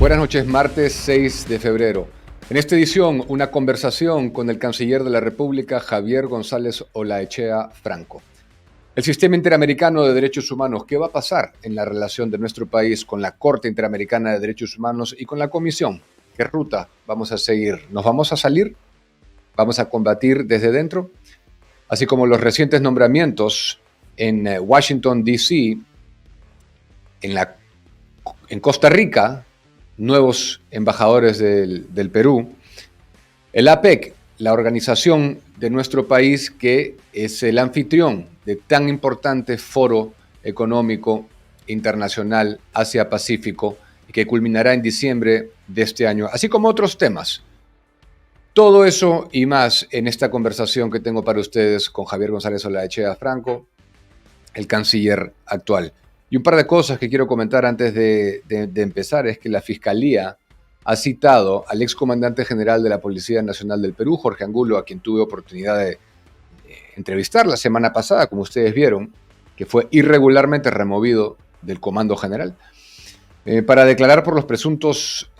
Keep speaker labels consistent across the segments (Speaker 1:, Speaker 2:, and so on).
Speaker 1: Buenas noches, martes 6 de febrero. En esta edición, una conversación con el canciller de la República, Javier González Olaechea Franco. El sistema interamericano de derechos humanos, ¿qué va a pasar en la relación de nuestro país con la Corte Interamericana de Derechos Humanos y con la Comisión? ¿Qué ruta vamos a seguir? ¿Nos vamos a salir? ¿Vamos a combatir desde dentro? Así como los recientes nombramientos en Washington, D.C., en Costa Rica, nuevos embajadores del Perú, el APEC, la organización de nuestro país que es el anfitrión de tan importante foro económico internacional Asia-Pacífico que culminará en diciembre de este año, así como otros temas. Todo eso y más en esta conversación que tengo para ustedes con Javier González Olaechea Franco, el canciller actual. Y un par de cosas que quiero comentar antes de empezar es que la Fiscalía ha citado al excomandante general de la Policía Nacional del Perú, Jorge Angulo, a quien tuve oportunidad de entrevistar la semana pasada, como ustedes vieron, que fue irregularmente removido del Comando General, para declarar por los presuntos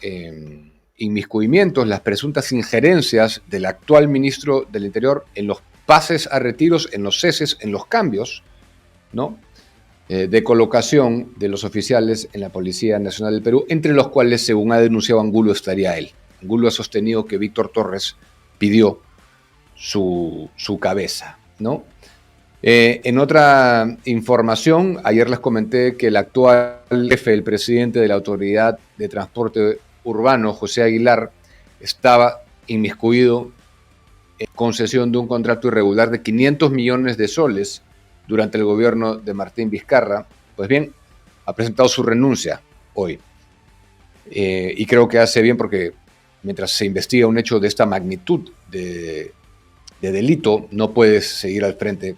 Speaker 1: inmiscuimientos, las presuntas injerencias del actual ministro del Interior en los pases a retiros, en los ceses, en los cambios, ¿no?, de colocación de los oficiales en la Policía Nacional del Perú, entre los cuales, según ha denunciado Angulo, estaría él. Angulo ha sostenido que Víctor Torres pidió su cabeza, ¿no? En otra información, ayer les comenté que el actual jefe, el presidente de la Autoridad de Transporte Urbano, José Aguilar, estaba inmiscuido en concesión de un contrato irregular de 500 millones de soles durante el gobierno de Martín Vizcarra. Pues bien, ha presentado su renuncia hoy. Y creo que hace bien porque mientras se investiga un hecho de esta magnitud de delito, no puedes seguir al frente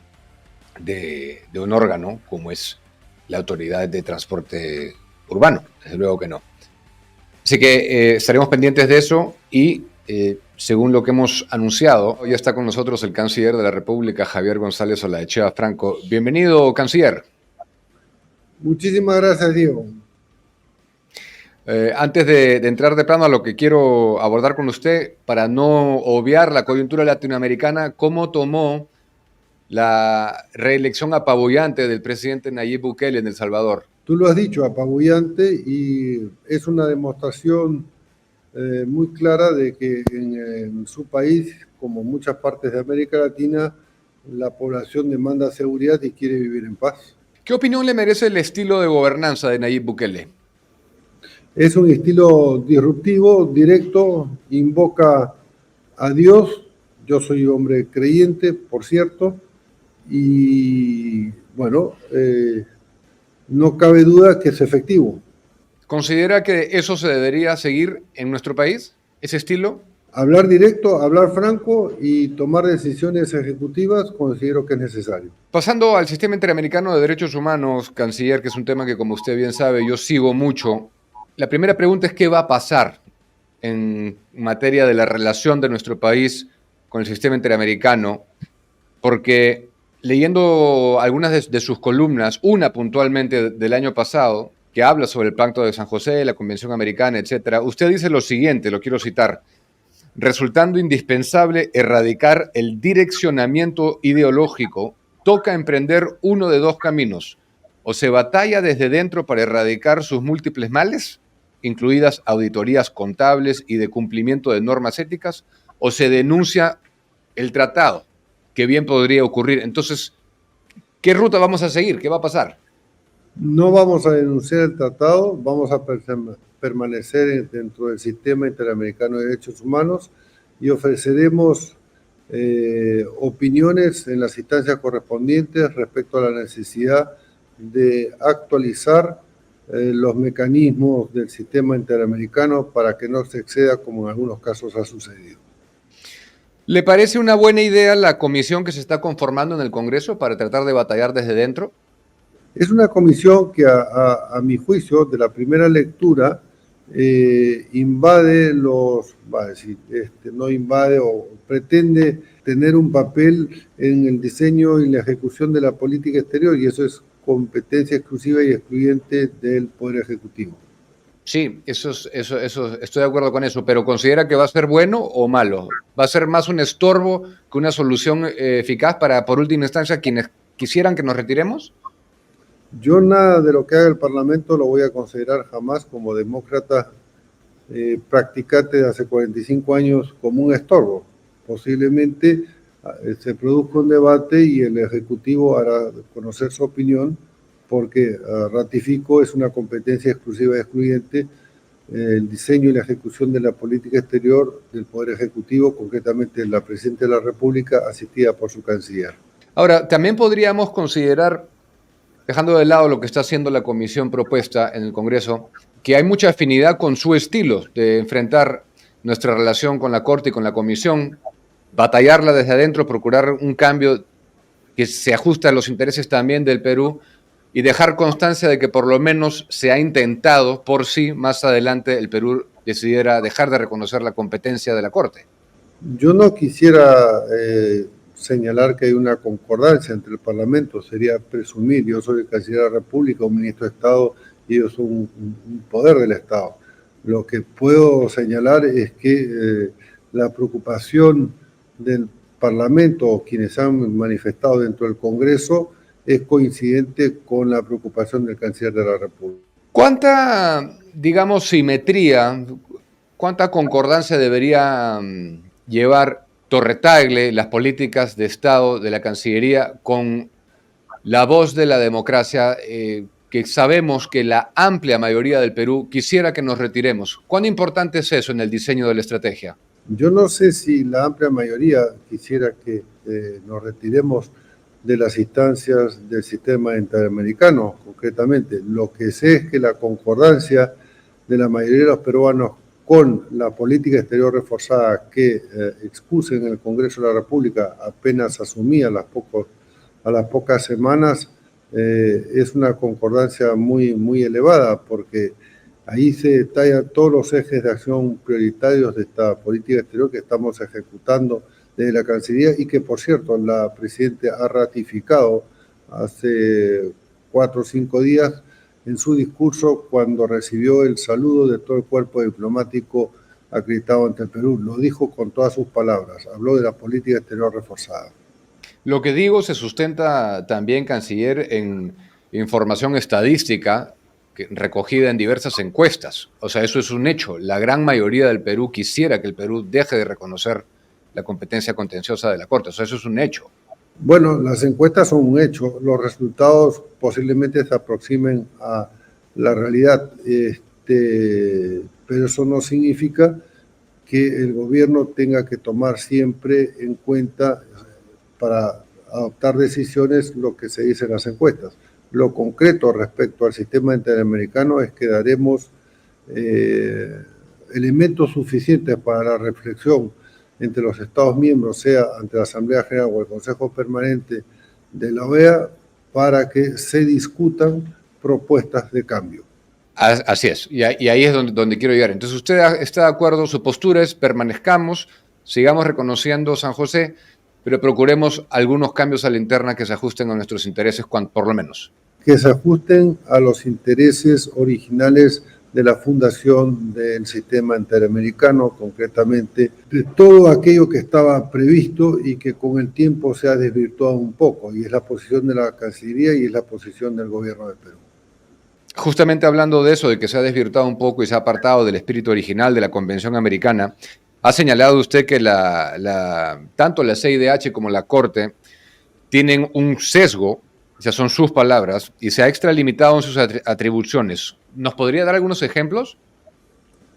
Speaker 1: de un órgano como es la Autoridad de Transporte Urbano. Desde luego que no. Así que estaremos pendientes de eso y según lo que hemos anunciado, hoy está con nosotros el canciller de la República, Javier González Olaechea Franco. Bienvenido, canciller.
Speaker 2: Muchísimas gracias, Diego.
Speaker 1: Antes de entrar de plano a lo que quiero abordar con usted, para no obviar la coyuntura latinoamericana, ¿cómo tomó la reelección apabullante del presidente Nayib Bukele en El Salvador?
Speaker 2: Tú lo has dicho, apabullante, y es una demostración muy clara de que en su país, como muchas partes de América Latina, la población demanda seguridad y quiere vivir en paz.
Speaker 1: ¿Qué opinión le merece el estilo de gobernanza de Nayib Bukele?
Speaker 2: Es un estilo disruptivo, directo, invoca a Dios. Yo soy hombre creyente, por cierto, y bueno, no cabe duda que es efectivo.
Speaker 1: ¿Considera que eso se debería seguir en nuestro país, ese estilo?
Speaker 2: Hablar directo, hablar franco y tomar decisiones ejecutivas considero que es necesario.
Speaker 1: Pasando al sistema interamericano de derechos humanos, canciller, que es un tema que, como usted bien sabe, yo sigo mucho. La primera pregunta es ¿qué va a pasar en materia de la relación de nuestro país con el sistema interamericano? Porque leyendo algunas de sus columnas, una puntualmente del año pasado, que habla sobre el Pacto de San José, la Convención Americana, etcétera, usted dice lo siguiente, lo quiero citar: resultando indispensable erradicar el direccionamiento ideológico, toca emprender uno de dos caminos. O se batalla desde dentro para erradicar sus múltiples males, incluidas auditorías contables y de cumplimiento de normas éticas, o se denuncia el tratado, que bien podría ocurrir. Entonces, ¿qué ruta vamos a seguir? ¿Qué va a pasar?
Speaker 2: No vamos a denunciar el tratado, vamos a permanecer dentro del sistema interamericano de derechos humanos y ofreceremos opiniones en las instancias correspondientes respecto a la necesidad de actualizar los mecanismos del sistema interamericano para que no se exceda como en algunos casos ha sucedido.
Speaker 1: ¿Le parece una buena idea la comisión que se está conformando en el Congreso para tratar de batallar desde dentro?
Speaker 2: Es una comisión que a mi juicio, de la primera lectura, invade no invade o pretende tener un papel en el diseño y la ejecución de la política exterior, y eso es competencia exclusiva y excluyente del Poder Ejecutivo.
Speaker 1: Sí, estoy de acuerdo con eso, pero ¿considera que va a ser bueno o malo? ¿Va a ser más un estorbo que una solución eficaz para, por última instancia, quienes quisieran que nos retiremos?
Speaker 2: Yo nada de lo que haga el Parlamento lo voy a considerar jamás como demócrata practicante de hace 45 años como un estorbo. Posiblemente se produzca un debate y el Ejecutivo hará conocer su opinión porque ratifico, es una competencia exclusiva y excluyente el diseño y la ejecución de la política exterior del Poder Ejecutivo, concretamente la Presidenta de la República, asistida por su canciller.
Speaker 1: Ahora, también podríamos considerar, dejando de lado lo que está haciendo la comisión propuesta en el Congreso, que hay mucha afinidad con su estilo de enfrentar nuestra relación con la Corte y con la Comisión, batallarla desde adentro, procurar un cambio que se ajuste a los intereses también del Perú y dejar constancia de que por lo menos se ha intentado por si más adelante el Perú decidiera dejar de reconocer la competencia de la Corte.
Speaker 2: Yo no quisiera señalar que hay una concordancia entre el Parlamento, sería presumir, yo soy el canciller de la República, un ministro de Estado, y ellos son un poder del Estado. Lo que puedo señalar es que la preocupación del Parlamento o quienes han manifestado dentro del Congreso es coincidente con la preocupación del canciller de la República.
Speaker 1: ¿Cuánta, digamos, simetría, cuánta concordancia debería llevar Torre Tagle, las políticas de Estado de la Cancillería, con la voz de la democracia, que sabemos que la amplia mayoría del Perú quisiera que nos retiremos? ¿Cuán importante es eso en el diseño de la estrategia?
Speaker 2: Yo no sé si la amplia mayoría quisiera que nos retiremos de las instancias del sistema interamericano, concretamente. Lo que sé es que la concordancia de la mayoría de los peruanos con la política exterior reforzada que expuse en el Congreso de la República apenas asumía a las pocas semanas, es una concordancia muy elevada, porque ahí se detallan todos los ejes de acción prioritarios de esta política exterior que estamos ejecutando desde la Cancillería y que, por cierto, la Presidenta ha ratificado hace 4 o 5 días en su discurso cuando recibió el saludo de todo el cuerpo diplomático acreditado ante el Perú. Lo dijo con todas sus palabras, habló de la política exterior reforzada.
Speaker 1: Lo que digo se sustenta también, canciller, en información estadística recogida en diversas encuestas. O sea, eso es un hecho. La gran mayoría del Perú quisiera que el Perú deje de reconocer la competencia contenciosa de la Corte. O sea, eso es un hecho.
Speaker 2: Bueno, las encuestas son un hecho. Los resultados posiblemente se aproximen a la realidad, pero eso no significa que el gobierno tenga que tomar siempre en cuenta para adoptar decisiones lo que se dice en las encuestas. Lo concreto respecto al sistema interamericano es que daremos elementos suficientes para la reflexión entre los Estados miembros, sea ante la Asamblea General o el Consejo Permanente de la OEA, para que se discutan propuestas de cambio.
Speaker 1: Así es, y ahí es donde quiero llegar. Entonces, usted está de acuerdo, su postura es permanezcamos, sigamos reconociendo San José, pero procuremos algunos cambios a la interna que se ajusten a nuestros intereses, por lo menos.
Speaker 2: Que se ajusten a los intereses originales de la fundación del sistema interamericano, concretamente de todo aquello que estaba previsto y que con el tiempo se ha desvirtuado un poco, y es la posición de la Cancillería y es la posición del gobierno de Perú.
Speaker 1: Justamente hablando de eso, de que se ha desvirtuado un poco y se ha apartado del espíritu original de la Convención Americana, ha señalado usted que tanto la CIDH como la Corte tienen un sesgo, esas son sus palabras, y se ha extralimitado en sus atribuciones. ¿Nos podría dar algunos ejemplos?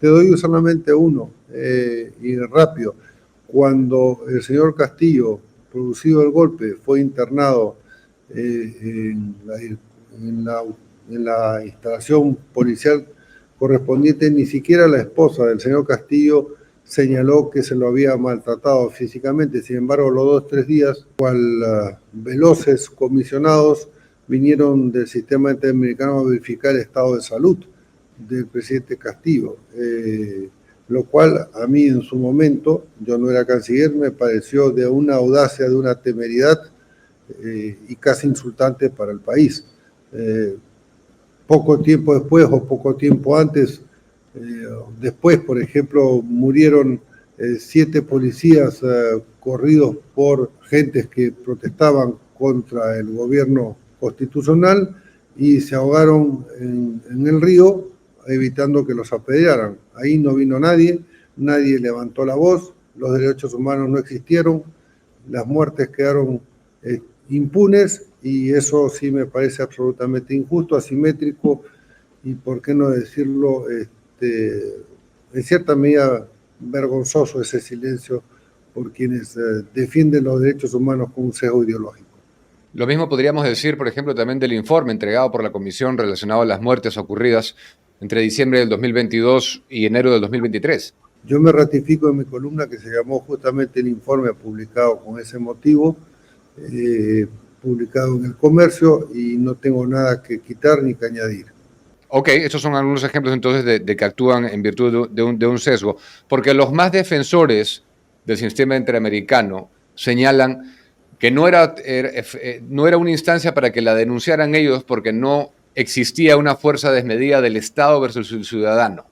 Speaker 2: Te doy solamente uno, y rápido. Cuando el señor Castillo, producido el golpe, fue internado en la instalación policial correspondiente, ni siquiera la esposa del señor Castillo señaló que se lo había maltratado físicamente. Sin embargo, los 2 o 3 días, cual veloces comisionados vinieron del sistema interamericano a verificar el estado de salud del presidente Castillo, lo cual a mí en su momento, yo no era canciller, me pareció de una audacia, de una temeridad y casi insultante para el país. Poco tiempo después o poco tiempo antes, Después, por ejemplo, murieron 7 policías corridos por gentes que protestaban contra el gobierno constitucional y se ahogaron en el río evitando que los apedrearan. Ahí no vino nadie, nadie levantó la voz, los derechos humanos no existieron, las muertes quedaron impunes y eso sí me parece absolutamente injusto, asimétrico y, por qué no decirlo, en cierta medida vergonzoso ese silencio por quienes defienden los derechos humanos con un sesgo ideológico.
Speaker 1: Lo mismo podríamos decir, por ejemplo, también del informe entregado por la Comisión relacionado a las muertes ocurridas entre diciembre del 2022 y enero del 2023.
Speaker 2: Yo me ratifico en mi columna que se llamó justamente el informe publicado con ese motivo, publicado en El Comercio, y no tengo nada que quitar ni que añadir.
Speaker 1: Ok, estos son algunos ejemplos entonces de que actúan en virtud de un sesgo, porque los más defensores del sistema interamericano señalan que no era una instancia para que la denunciaran ellos porque no existía una fuerza desmedida del Estado versus el ciudadano,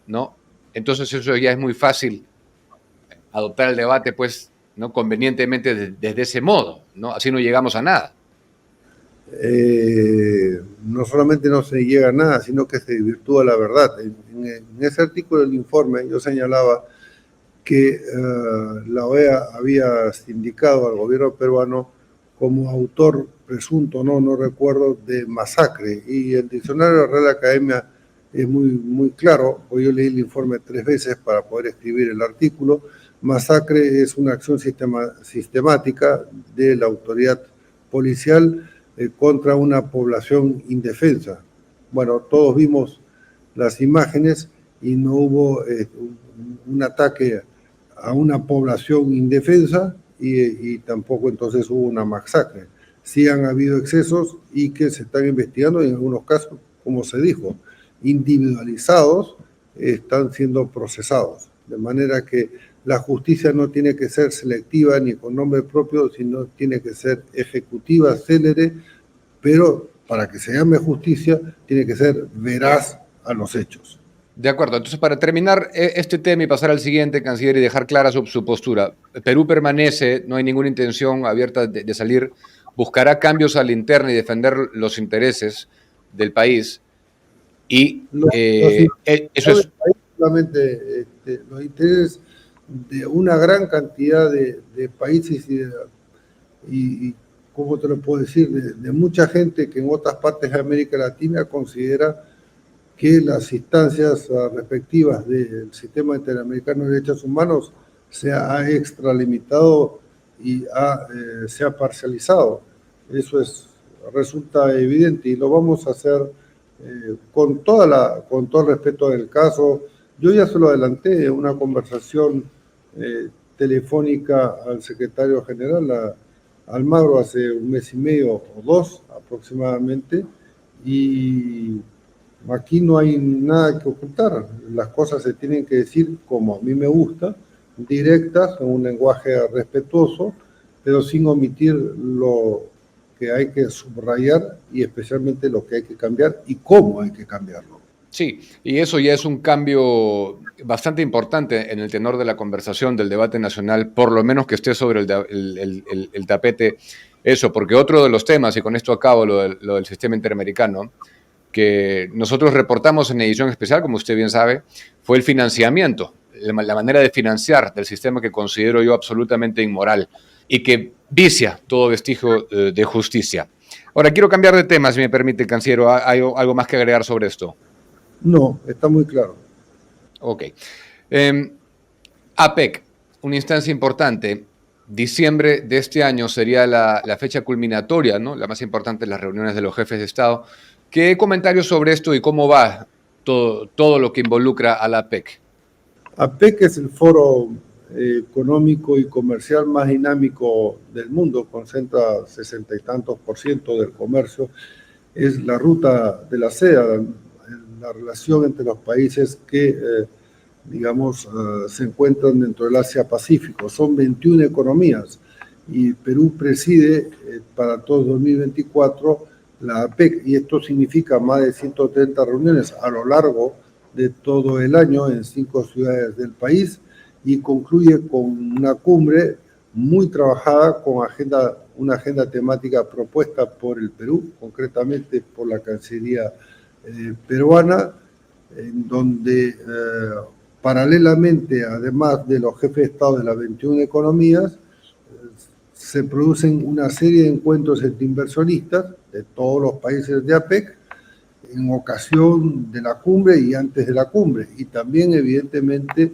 Speaker 1: ¿no? Entonces eso ya es muy fácil adoptar el debate, pues, ¿no? Convenientemente desde ese modo, ¿no? Así no llegamos a nada.
Speaker 2: No solamente no se llega a nada, sino que se desvirtúa la verdad. En ese artículo del informe yo señalaba que la OEA había indicado al gobierno peruano como autor presunto, no recuerdo, de masacre. Y el diccionario de la Real Academia es muy claro, porque yo leí el informe 3 veces para poder escribir el artículo. Masacre es una acción sistemática de la autoridad policial contra una población indefensa. Bueno, todos vimos las imágenes y no hubo un ataque a una población indefensa y tampoco entonces hubo una masacre. Sí han habido excesos y que se están investigando, y en algunos casos, como se dijo, individualizados, están siendo procesados. De manera que la justicia no tiene que ser selectiva ni con nombre propio, sino tiene que ser ejecutiva, célere, pero para que se llame justicia tiene que ser veraz a los hechos.
Speaker 1: De acuerdo, entonces para terminar este tema y pasar al siguiente, canciller, y dejar clara su postura, Perú permanece, no hay ninguna intención abierta de salir, buscará cambios a la interna y defender los intereses del país, y eso es...
Speaker 2: Solamente los intereses de una gran cantidad de países y ¿cómo te lo puedo decir? De mucha gente que en otras partes de América Latina considera que las instancias respectivas del sistema interamericano de derechos humanos se ha extralimitado y se ha parcializado. Eso resulta evidente y lo vamos a hacer con todo el respeto del caso. Yo ya se lo adelanté en una conversación telefónica al secretario general, a Almagro, hace un mes y medio o 2 aproximadamente, y aquí no hay nada que ocultar. Las cosas se tienen que decir como a mí me gusta, directas, en un lenguaje respetuoso, pero sin omitir lo que hay que subrayar y especialmente lo que hay que cambiar y cómo hay que cambiarlo.
Speaker 1: Sí, y eso ya es un cambio bastante importante en el tenor de la conversación, del debate nacional, por lo menos que esté sobre el tapete eso, porque otro de los temas, y con esto acabo lo del sistema interamericano, que nosotros reportamos en edición especial, como usted bien sabe, fue el financiamiento, la manera de financiar del sistema que considero yo absolutamente inmoral y que vicia todo vestigio de justicia. Ahora, quiero cambiar de tema, si me permite, canciller. ¿Hay algo más que agregar sobre esto?
Speaker 2: No, está muy claro.
Speaker 1: Ok. APEC, una instancia importante. Diciembre de este año sería la fecha culminatoria, ¿no? La más importante de las reuniones de los jefes de Estado. ¿Qué comentarios sobre esto y cómo va todo lo que involucra a la APEC?
Speaker 2: APEC es el foro económico y comercial más dinámico del mundo, concentra 60 y tantos % del comercio, es la ruta de la seda, la relación entre los países que, se encuentran dentro del Asia-Pacífico. Son 21 economías y Perú preside para todo 2024 la APEC, y esto significa más de 130 reuniones a lo largo de todo el año en 5 ciudades del país y concluye con una cumbre muy trabajada con una agenda temática propuesta por el Perú, concretamente por la Cancillería peruana, en donde paralelamente, además de los jefes de Estado de las 21 economías, se producen una serie de encuentros entre inversionistas de todos los países de APEC en ocasión de la cumbre y antes de la cumbre. Y también, evidentemente,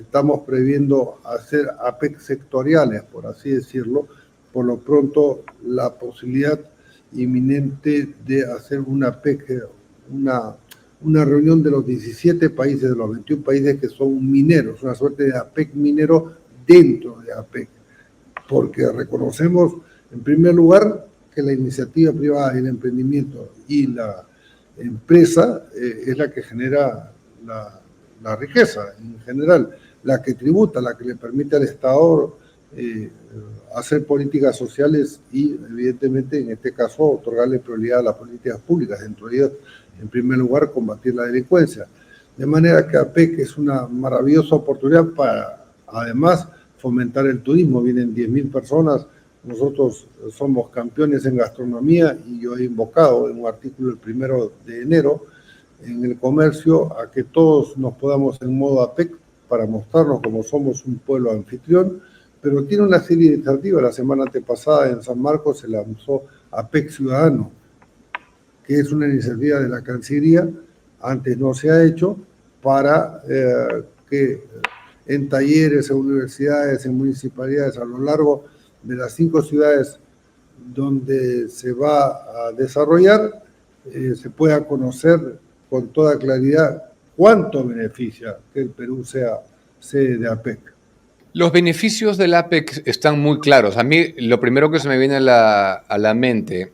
Speaker 2: estamos previendo hacer APEC sectoriales, por así decirlo, por lo pronto la posibilidad inminente de hacer una APEC, una reunión de los 17 países, de los 21 países que son mineros, una suerte de APEC minero dentro de APEC, porque reconocemos, en primer lugar, que la iniciativa privada y el emprendimiento y la empresa es la que genera la riqueza en general, la que tributa, la que le permite al Estado hacer políticas sociales y, evidentemente, en este caso, otorgarle prioridad a las políticas públicas, dentro de ellas, en primer lugar, combatir la delincuencia. De manera que APEC es una maravillosa oportunidad para, además, fomentar el turismo. Vienen 10.000 personas. Nosotros somos campeones en gastronomía y yo he invocado en un artículo el 1 de enero en el comercio a que todos nos podamos en modo APEC para mostrarnos como somos un pueblo anfitrión, pero tiene una serie de iniciativas. La semana antepasada en San Marcos se lanzó APEC Ciudadano, que es una iniciativa de la Cancillería, antes no se ha hecho, para que en talleres, en universidades, en municipalidades, a lo largo de las 5 ciudades donde se va a desarrollar, se pueda conocer con toda claridad cuánto beneficia que el Perú sea sede de APEC.
Speaker 1: Los beneficios del APEC están muy claros. A mí lo primero que se me viene a la mente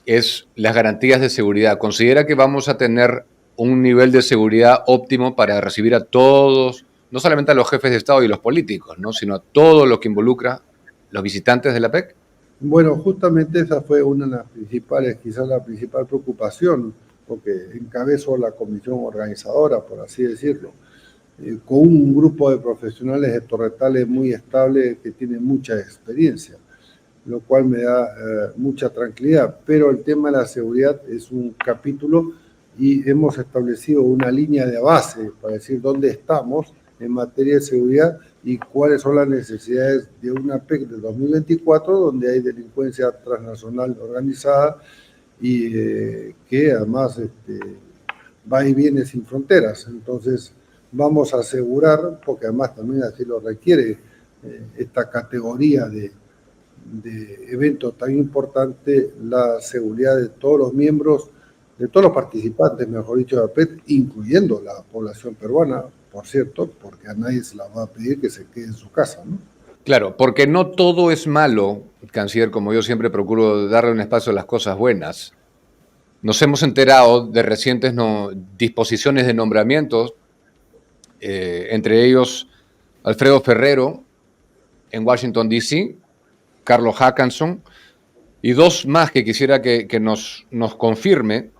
Speaker 1: es las garantías de seguridad. ¿Considera que vamos a tener un nivel de seguridad óptimo para recibir a todos, no solamente a los jefes de Estado y los políticos, ¿no?, sino a todo lo que involucra los visitantes de la APEC?
Speaker 2: Bueno, justamente esa fue una de las principales, quizás la principal preocupación, porque encabezo la comisión organizadora, por así decirlo, con un grupo de profesionales de Torretales muy estable que tiene mucha experiencia, lo cual me da mucha tranquilidad. Pero el tema de la seguridad es un capítulo y hemos establecido una línea de base para decir dónde estamos en materia de seguridad y cuáles son las necesidades de una APEC de 2024, donde hay delincuencia transnacional organizada y que además va y viene sin fronteras. Entonces, vamos a asegurar, porque además también así lo requiere esta categoría de evento tan importante, la seguridad de todos los miembros, de todos los participantes, mejor dicho, de APEC, incluyendo la población peruana, por cierto, porque a nadie se la va a pedir que se quede en su casa, ¿no?
Speaker 1: Claro, porque no todo es malo, canciller, como yo siempre procuro darle un espacio a las cosas buenas. Nos hemos enterado de recientes disposiciones de nombramientos, entre ellos Alfredo Ferrero en Washington, D.C., Carlos Hackanson, y 2 más que quisiera que nos confirme.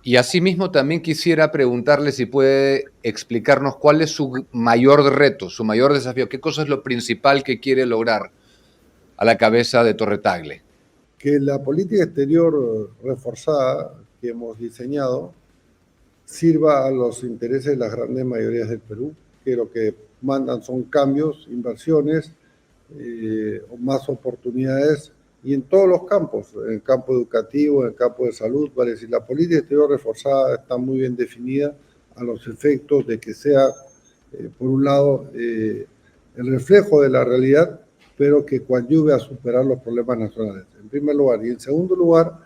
Speaker 1: Y asimismo también quisiera preguntarle si puede explicarnos cuál es su mayor reto, su mayor desafío, qué cosa es lo principal que quiere lograr a la cabeza de Torre Tagle.
Speaker 2: Que la política exterior reforzada que hemos diseñado sirva a los intereses de las grandes mayorías del Perú, que lo que mandan son cambios, inversiones, más oportunidades, y en todos los campos, en el campo educativo, en el campo de salud, vale decir, la política exterior reforzada está muy bien definida a los efectos de que sea, por un lado, el reflejo de la realidad, pero que coadyuve a superar los problemas nacionales, en primer lugar. Y en segundo lugar,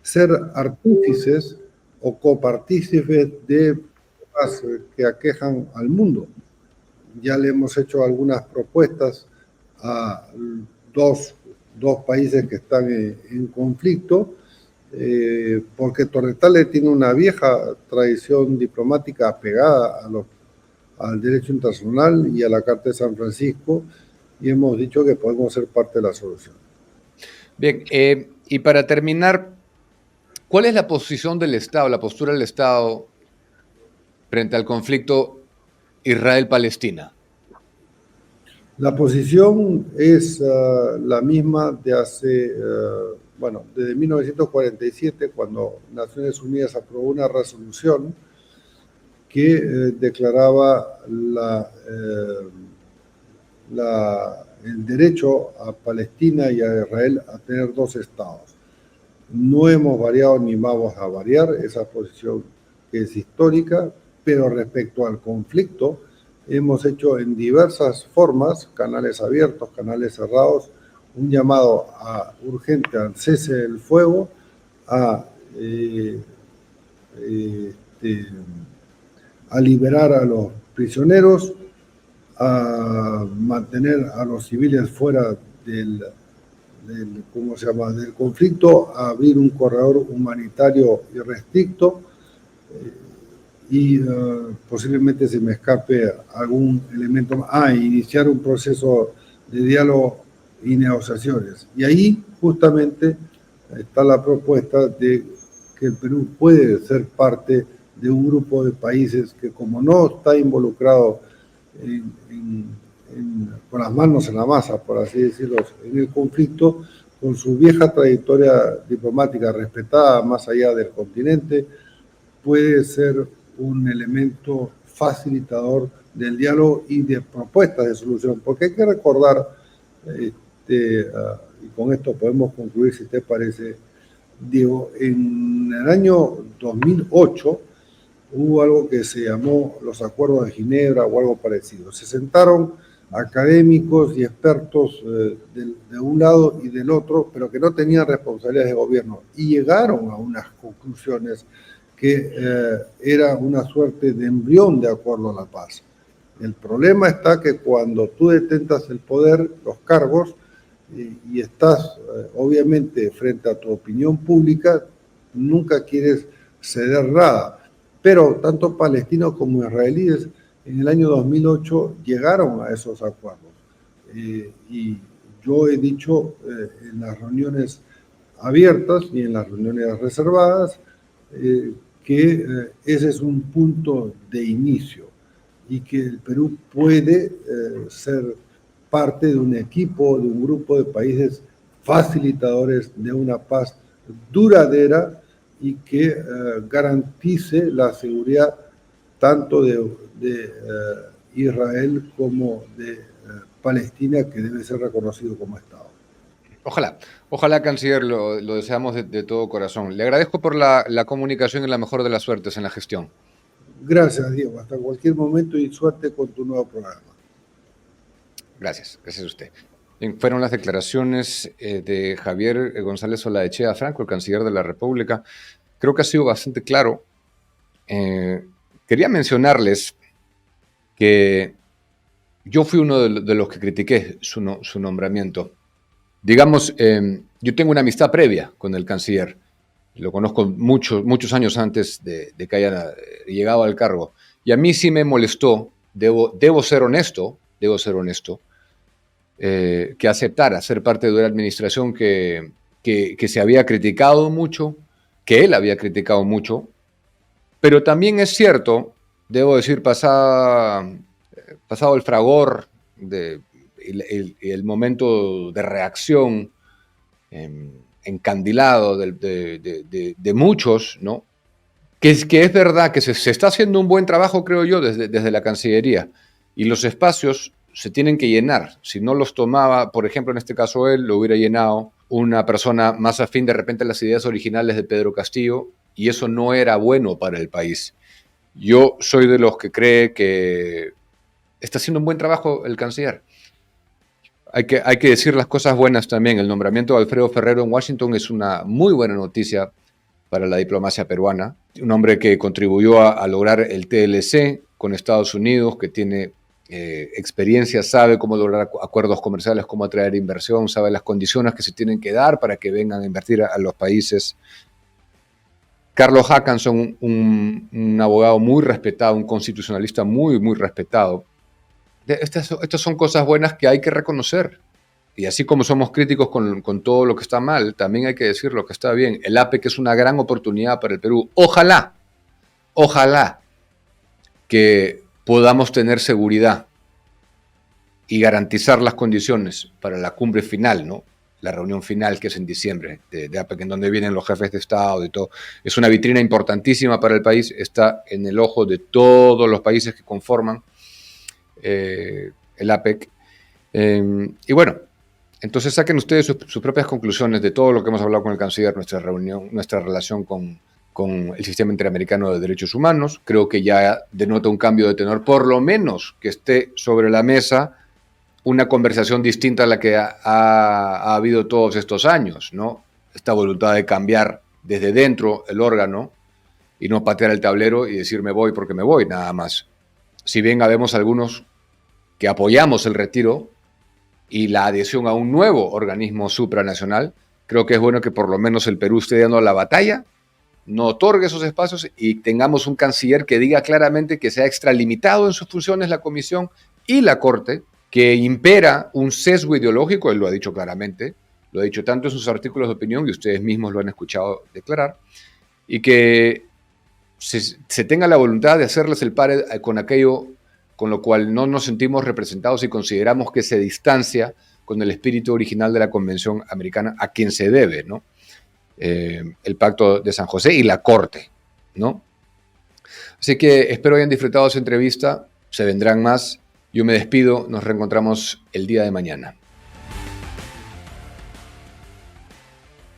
Speaker 2: ser artífices o copartícipes de problemas que aquejan al mundo. Ya le hemos hecho algunas propuestas a dos países que están en conflicto, porque Torretales tiene una vieja tradición diplomática apegada al derecho internacional y a la Carta de San Francisco, y hemos dicho que podemos ser parte de la solución.
Speaker 1: Bien, y para terminar, ¿cuál es la posición del Estado, la postura del Estado frente al conflicto Israel-Palestina?
Speaker 2: La posición es la misma de hace, desde 1947, cuando Naciones Unidas aprobó una resolución que declaraba el derecho a Palestina y a Israel a tener dos estados. No hemos variado ni vamos a variar esa posición que es histórica, pero respecto al conflicto, hemos hecho en diversas formas, canales abiertos, canales cerrados, un llamado urgente al cese del fuego, a liberar a los prisioneros, a mantener a los civiles fuera del conflicto, a abrir un corredor humanitario irrestricto y posiblemente se me escape algún elemento más. Iniciar un proceso de diálogo y negociaciones. Y ahí justamente está la propuesta de que el Perú puede ser parte de un grupo de países que, como no está involucrado con las manos en la masa, por así decirlo, en el conflicto, con su vieja trayectoria diplomática respetada más allá del continente, puede ser un elemento facilitador del diálogo y de propuestas de solución. Porque hay que recordar, y con esto podemos concluir si te parece, Diego, en el año 2008 hubo algo que se llamó los Acuerdos de Ginebra o algo parecido. Se sentaron académicos y expertos de un lado y del otro, pero que no tenían responsabilidades de gobierno, y llegaron a unas conclusiones que era una suerte de embrión de acuerdo a la paz. El problema está que cuando tú detentas el poder, los cargos, y estás obviamente frente a tu opinión pública, nunca quieres ceder nada. Pero tanto palestinos como israelíes en el año 2008 llegaron a esos acuerdos. Y yo he dicho en las reuniones abiertas y en las reuniones reservadas que ese es un punto de inicio y que el Perú puede ser parte de un equipo, de un grupo de países facilitadores de una paz duradera y que garantice la seguridad tanto de Israel como de Palestina, que debe ser reconocido como Estado.
Speaker 1: Ojalá, canciller, lo deseamos de todo corazón. Le agradezco por la comunicación y la mejor de las suertes en la gestión.
Speaker 2: Gracias, Diego. Hasta cualquier momento y suerte con tu nuevo programa.
Speaker 1: Gracias a usted. Bien, fueron las declaraciones de Javier González Olaechea Franco, el canciller de la República. Creo que ha sido bastante claro. Quería mencionarles que yo fui uno de los que critiqué su nombramiento. Digamos, yo tengo una amistad previa con el canciller. Lo conozco muchos años antes de que haya llegado al cargo. Y a mí sí me molestó, debo ser honesto, que aceptara ser parte de una administración que se había criticado mucho, que él había criticado mucho, pero también es cierto, debo decir, pasado el fragor, el momento de reacción encandilado de muchos, ¿no? Que es verdad que se está haciendo un buen trabajo, creo yo, desde la Cancillería, y los espacios se tienen que llenar. Si no los tomaba, por ejemplo, en este caso él, lo hubiera llenado una persona más afín de repente a las ideas originales de Pedro Castillo, y eso no era bueno para el país. Yo soy de los que cree que está haciendo un buen trabajo el canciller. Hay que decir las cosas buenas también. El nombramiento de Alfredo Ferrero en Washington es una muy buena noticia para la diplomacia peruana. Un hombre que contribuyó a lograr el TLC con Estados Unidos, que tiene experiencia, sabe cómo lograr acuerdos comerciales, cómo atraer inversión, sabe las condiciones que se tienen que dar para que vengan a invertir a los países. Carlos Hackanson, un abogado muy respetado, un constitucionalista muy respetado. Estas son cosas buenas que hay que reconocer. Y así como somos críticos con todo lo que está mal, también hay que decir lo que está bien. El APEC es una gran oportunidad para el Perú. Ojalá que podamos tener seguridad y garantizar las condiciones para la cumbre final, ¿no? La reunión final, que es en diciembre de APEC, en donde vienen los jefes de Estado y todo. Es una vitrina importantísima para el país, está en el ojo de todos los países que conforman el APEC. Y bueno, entonces saquen ustedes sus propias conclusiones de todo lo que hemos hablado con el canciller, nuestra relación con el sistema interamericano de derechos humanos. Creo que ya denota un cambio de tenor, por lo menos que esté sobre la mesa una conversación distinta a la que ha habido todos estos años, ¿no? Esta voluntad de cambiar desde dentro el órgano y no patear el tablero y decir me voy porque me voy, nada más. Si bien habemos algunos que apoyamos el retiro y la adhesión a un nuevo organismo supranacional, creo que es bueno que por lo menos el Perú esté dando la batalla, no otorgue esos espacios y tengamos un canciller que diga claramente que se ha extralimitado en sus funciones la Comisión y la Corte, que impera un sesgo ideológico, él lo ha dicho claramente, lo ha dicho tanto en sus artículos de opinión y ustedes mismos lo han escuchado declarar, y que se tenga la voluntad de hacerles el pare con aquello con lo cual no nos sentimos representados y consideramos que se distancia con el espíritu original de la Convención Americana, a quien se debe, ¿no? El Pacto de San José y la Corte, ¿no? Así que espero hayan disfrutado de esa entrevista, se vendrán más. Yo me despido, nos reencontramos el día de mañana.